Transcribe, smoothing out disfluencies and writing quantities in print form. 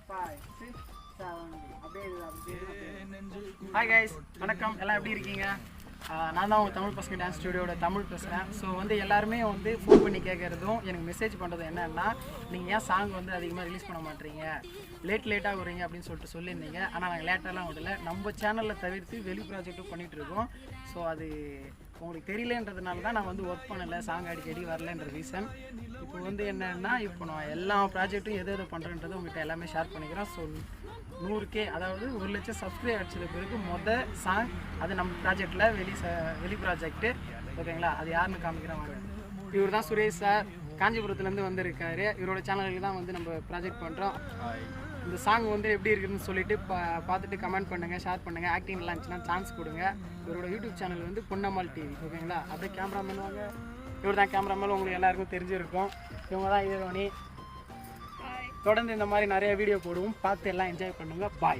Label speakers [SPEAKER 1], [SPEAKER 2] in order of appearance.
[SPEAKER 1] Hi guys, வணக்கம். எல்லாம் எப்படி இருக்கீங்க? நான் தான் உங்கள் தமிழ் பசங்க டான்ஸ் ஸ்டுடியோட தமிழ் பேசுகிறேன். ஸோ வந்து எல்லாருமே வந்து ஃபோன் பண்ணி கேட்குறதும் எனக்கு மெசேஜ் பண்ணுறதும் என்னென்னா, நீங்கள் ஏன் சாங் வந்து அதிகமாக ரிலீஸ் பண்ண மாட்டீங்க, லேட்டாக வரீங்க அப்படின்னு சொல்லிட்டு சொல்லியிருந்தீங்க. ஆனால் நாங்கள் லேட்டாலாம் விடல, நம்ம சேனலில் தவிர்த்து வெளி ப்ராஜெக்ட்டும் பண்ணிகிட்ருக்கோம். ஸோ அது உங்களுக்கு தெரியலன்றதுனால தான் நான் வந்து ஒர்க் பண்ணலை, சாங் அடிக்கடி வரலன்ற ரீசன். இப்போ வந்து என்னென்னா, இப்போ நான் எல்லா ப்ராஜெக்ட்டும் எது பண்ணுறேன்றது உங்கள்கிட்ட எல்லாமே ஷேர் பண்ணிக்கிறேன். ஸோ 100K, அதாவது 1 லட்சம் சப்ஸ்கிரைப் அடிச்சது பிறகு சாங் அது நம்ம ப்ராஜெக்டில் வெளி ப்ராஜெக்ட்டு, ஓகேங்களா? அது யாருன்னு காமிக்கிறேன் வாங்க. இவர் தான் சுரேஷ் சார், காஞ்சிபுரத்துலேருந்து வந்திருக்காரு. இவரோட சேனலுக்கு தான் வந்து நம்ம ப்ராஜெக்ட் பண்ணுறோம். இந்த சாங் வந்து எப்படி இருக்குதுன்னு சொல்லிட்டு பார்த்துட்டு கமெண்ட் பண்ணுங்கள், ஷேர் பண்ணுங்கள். ஆக்டிங் நல்லா இருந்துச்சுன்னா சான்ஸ் கொடுங்க. இவரோட யூடியூப் சேனல் வந்து பொன்னம்மாள் டிவி, ஓகேங்களா? அப்படியே கேமராமேன் வாங்க. இவர் தான் கேமராமேன், உங்களுக்கு எல்லாருக்கும் தெரிஞ்சிருக்கும். இவங்க தான் ஹீரோனி. தொடர்ந்து இந்த மாதிரி நிறைய வீடியோ போடுவோம், பார்த்து எல்லாம் என்ஜாய் பண்ணுங்கள். பாய்.